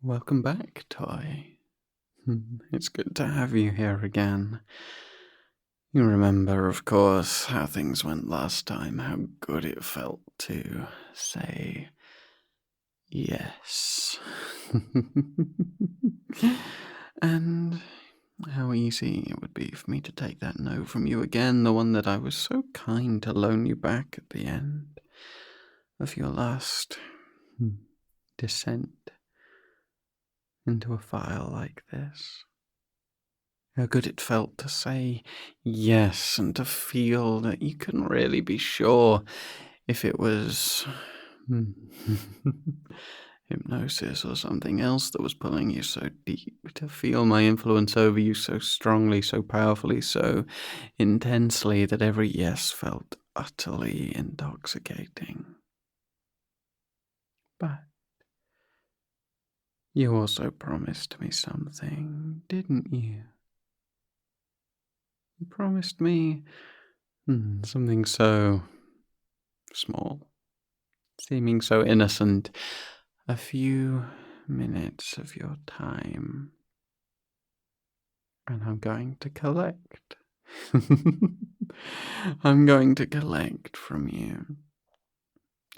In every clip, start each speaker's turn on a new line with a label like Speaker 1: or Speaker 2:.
Speaker 1: Welcome back, Toy. It's good to have you here again. You remember, of course, how things went last time, how good it felt to say yes. And how easy it would be for me to take that no from you again, the one that I was so kind to loan you back at the end of your last descent into a file like this. How good it felt to say yes and to feel that you couldn't really be sure if it was hypnosis or something else that was pulling you so deep, to feel my influence over you so strongly, so powerfully, so intensely that every yes felt utterly intoxicating. But you also promised me something, didn't you? You promised me something so small, seeming so innocent. A few minutes of your time, and I'm going to collect. I'm going to collect from you.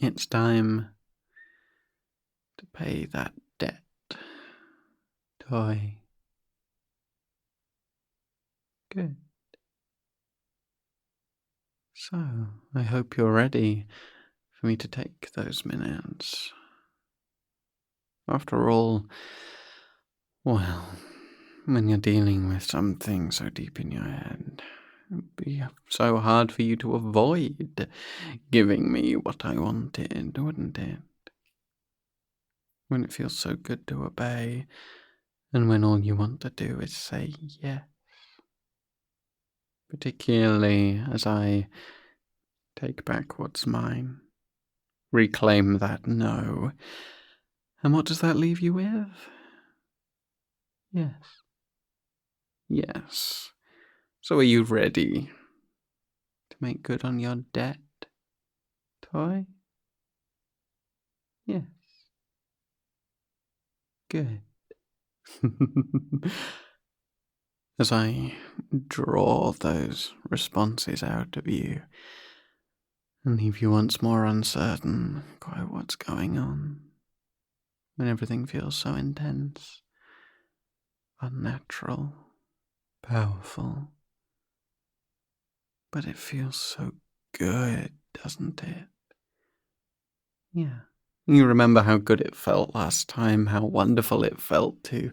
Speaker 1: It's time to pay that debt, Toy. Good. So, I hope you're ready for me to take those minutes. After all, well, when you're dealing with something so deep in your head, it'd be so hard for you to avoid giving me what I wanted, wouldn't it? When it feels so good to obey, and when all you want to do is say yes. Particularly as I take back what's mine, reclaim that no. And what does that leave you with? Yes. Yes. So are you ready to make good on your debt, Toy? Yes. Good. As I draw those responses out of you and leave you once more uncertain quite what's going on, when everything feels so intense, unnatural, powerful, but it feels so good, doesn't it? Yeah. You remember how good it felt last time, how wonderful it felt to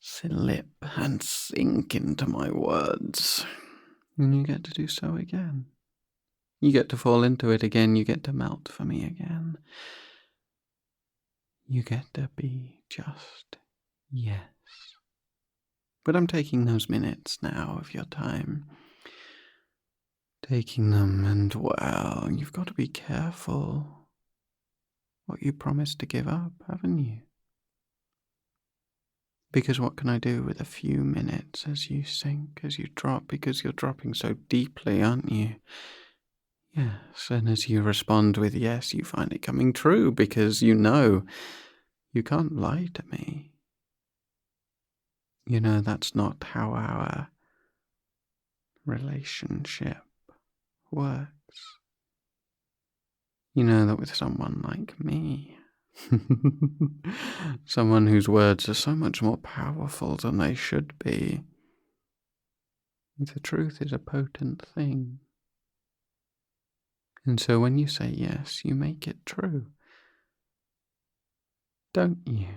Speaker 1: slip and sink into my words. And you get to do so again. You get to fall into it again. You get to melt for me again. You get to be just yes. But I'm taking those minutes now of your time. Taking them, and well, you've got to be careful what you promised to give up, haven't you? Because what can I do with a few minutes as you sink, as you drop, because you're dropping so deeply, aren't you? Yes, and as you respond with yes, you find it coming true, because you know you can't lie to me. You know that's not how our relationship works. You know that with someone like me, someone whose words are so much more powerful than they should be, the truth is a potent thing. And so when you say yes, you make it true. Don't you?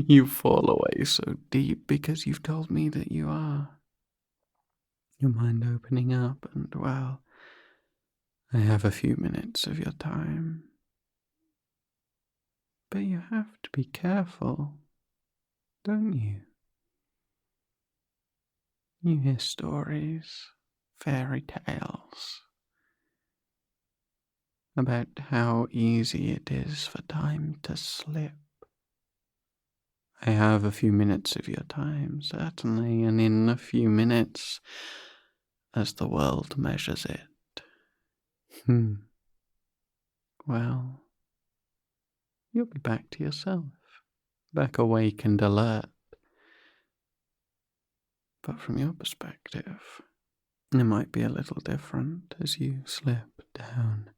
Speaker 1: You fall away so deep because you've told me that you are. Your mind opening up, and well, I have a few minutes of your time. But you have to be careful, don't you? You hear stories, fairy tales, about how easy it is for time to slip. I have a few minutes of your time, certainly, and in a few minutes, as the world measures it, well, you'll be back to yourself, back awake and alert. But from your perspective, it might be a little different as you slip down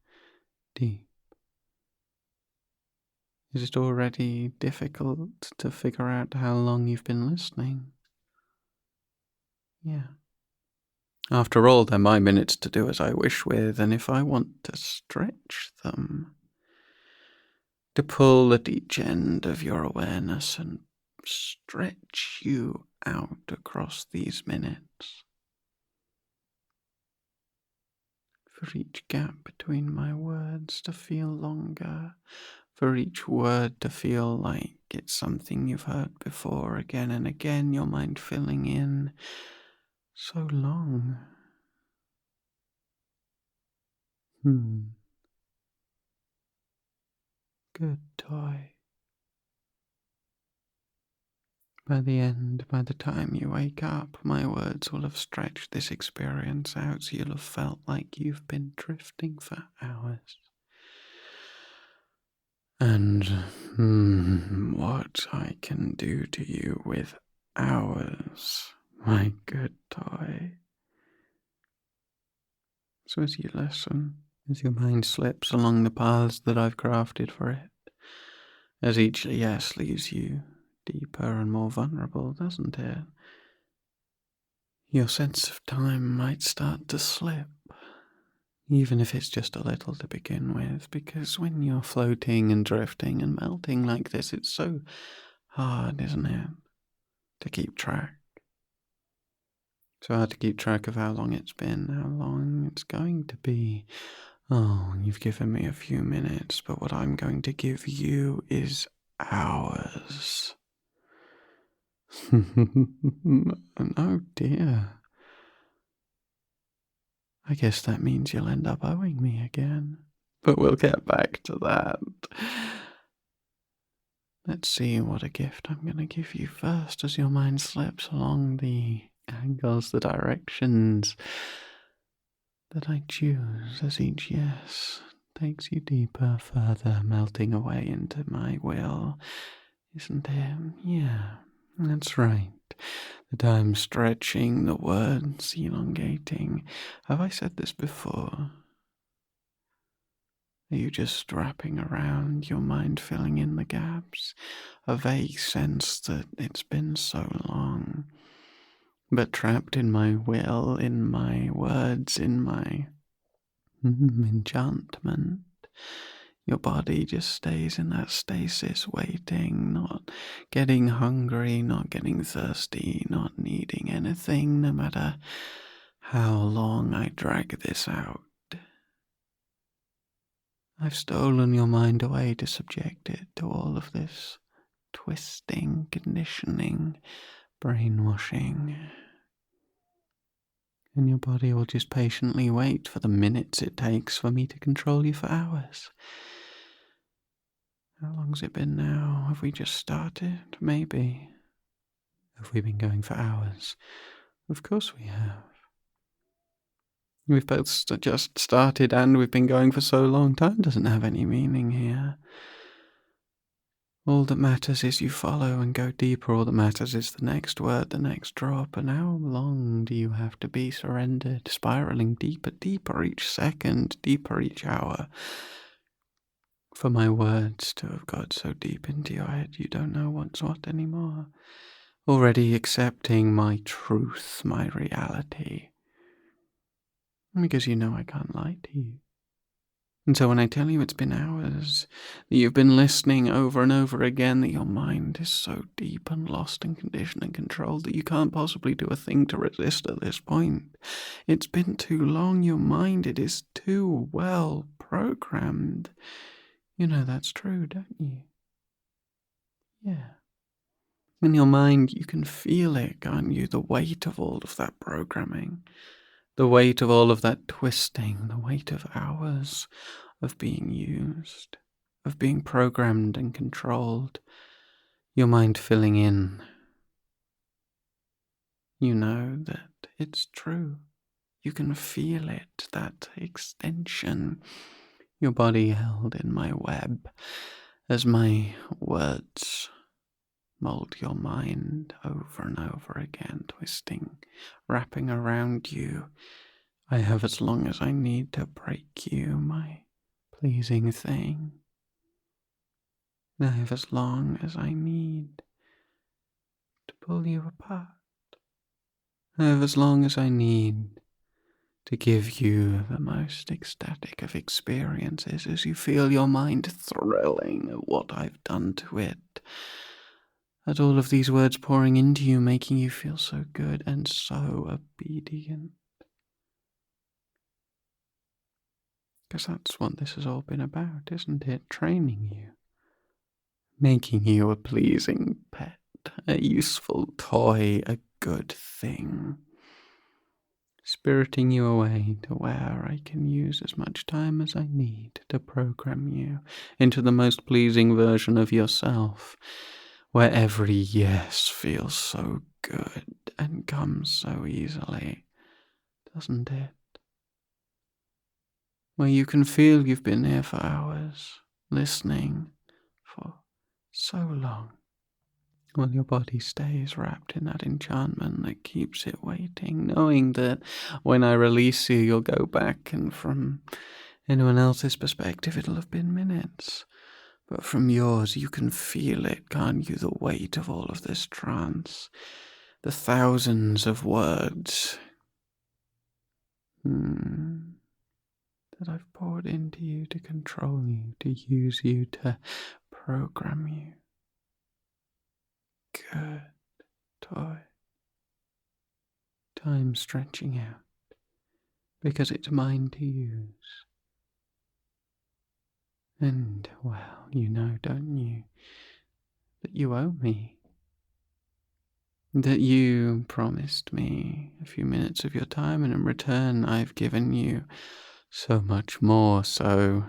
Speaker 1: deep. Is it already difficult to figure out how long you've been listening? Yeah. After all, they're my minutes to do as I wish with, and if I want to stretch them, to pull at each end of your awareness and stretch you out across these minutes, for each gap between my words to feel longer, for each word to feel like it's something you've heard before again and again, your mind filling in so long. Good toy. By the time you wake up, my words will have stretched this experience out so you'll have felt like you've been drifting for hours. And what I can do to you with hours, my good toy. So as you listen, as your mind slips along the paths that I've crafted for it, as each yes leaves you deeper and more vulnerable, doesn't it? Your sense of time might start to slip, even if it's just a little to begin with, because when you're floating and drifting and melting like this, it's so hard, isn't it, to keep track. So hard to keep track of how long it's been, how long it's going to be. Oh, you've given me a few minutes, but what I'm going to give you is hours. Oh dear. I guess that means you'll end up owing me again. But we'll get back to that. Let's see what a gift I'm going to give you first as your mind slips along the angles, the directions that I choose as each yes takes you deeper, further, melting away into my will. Isn't it? Yeah, that's right. The time stretching, the words elongating. Have I said this before? Are you just wrapping around, your mind filling in the gaps? A vague sense that it's been so long, but trapped in my will, in my words, in my enchantment. Your body just stays in that stasis, waiting, not getting hungry, not getting thirsty, not needing anything, no matter how long I drag this out. I've stolen your mind away to subject it to all of this twisting, conditioning, brainwashing. And your body will just patiently wait for the minutes it takes for me to control you for hours. How long's it been now? Have we just started? Maybe. Have we been going for hours? Of course we have. We've both just started and we've been going for so long. Time doesn't have any meaning here. All that matters is you follow and go deeper. All that matters is the next word, the next drop. And how long do you have to be surrendered, spiraling deeper, deeper each second, deeper each hour? For my words to have got so deep into your head, you don't know what's what anymore. Already accepting my truth, my reality. Because you know I can't lie to you. And so when I tell you it's been hours, that you've been listening over and over again, that your mind is so deep and lost and conditioned and controlled that you can't possibly do a thing to resist at this point. It's been too long, your mind, it is too well programmed. You know that's true, don't you? Yeah. In your mind, you can feel it, can't you? The weight of all of that programming. The weight of all of that twisting, the weight of hours of being used, of being programmed and controlled, your mind filling in. You know that it's true. You can feel it, that extension, your body held in my web, as my words mold your mind over and over again, twisting, wrapping around you. I have as long as I need to break you, my pleasing thing. I have as long as I need to pull you apart. I have as long as I need to give you the most ecstatic of experiences as you feel your mind thrilling at what I've done to it. At all of these words pouring into you, making you feel so good and so obedient. Because that's what this has all been about, isn't it? Training you. Making you a pleasing pet, a useful toy, a good thing. Spiriting you away to where I can use as much time as I need to program you into the most pleasing version of yourself, where every yes feels so good and comes so easily, doesn't it? Where you can feel you've been here for hours, listening for so long, while your body stays wrapped in that enchantment that keeps it waiting, knowing that when I release you, you'll go back, and from anyone else's perspective, it'll have been minutes. But from yours, you can feel it, can't you? The weight of all of this trance, the thousands of words that I've poured into you to control you, to use you, to program you. Good toy. Time stretching out, because it's mine to use. And, well, you know, don't you, that you owe me. That you promised me a few minutes of your time, and in return I've given you so much more, so,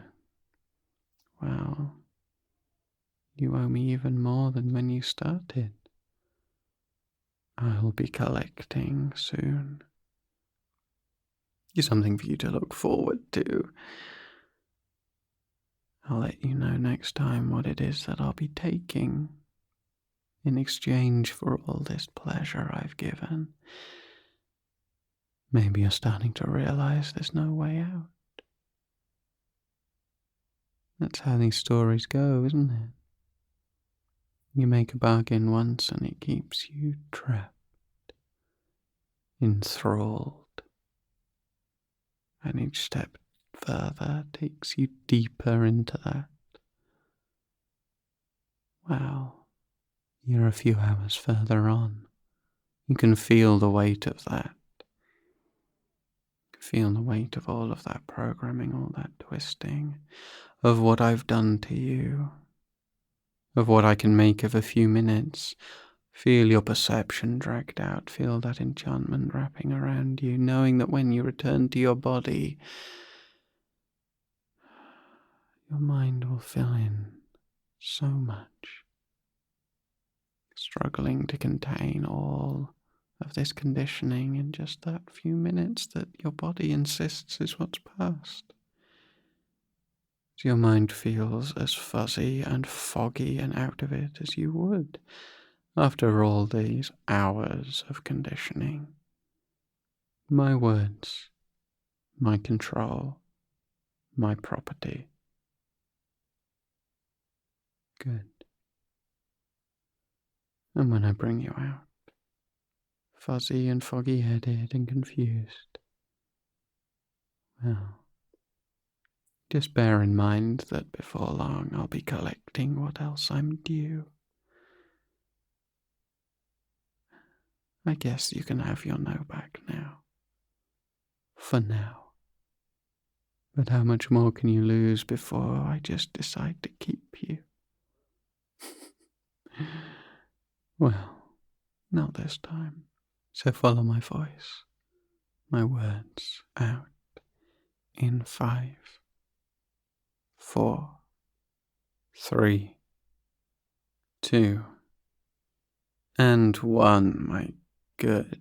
Speaker 1: well, you owe me even more than when you started. I'll be collecting soon. Something for you to look forward to. I'll let you know next time what it is that I'll be taking in exchange for all this pleasure I've given. Maybe you're starting to realize there's no way out. That's how these stories go, isn't it? You make a bargain once and it keeps you trapped, enthralled, and each step further takes you deeper into that. Well, you're a few hours further on. You can feel the weight of that. Feel the weight of all of that programming, all that twisting, of what I've done to you, of what I can make of a few minutes. Feel your perception dragged out, feel that enchantment wrapping around you, knowing that when you return to your body, your mind will fill in so much, struggling to contain all of this conditioning in just that few minutes that your body insists is what's past. Your mind feels as fuzzy and foggy and out of it as you would after all these hours of conditioning. My words, my control, my property. Good. And when I bring you out, fuzzy and foggy-headed and confused, well, just bear in mind that before long I'll be collecting what else I'm due. I guess you can have your no back now. For now. But how much more can you lose before I just decide to keep you? Well, not this time. So follow my voice, my words out in 5, 4, 3, 2, and 1, my good,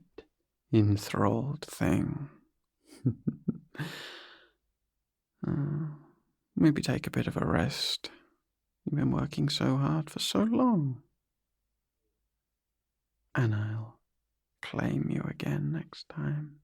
Speaker 1: enthralled thing. Maybe take a bit of a rest. You've been working so hard for so long. And I'll claim you again next time.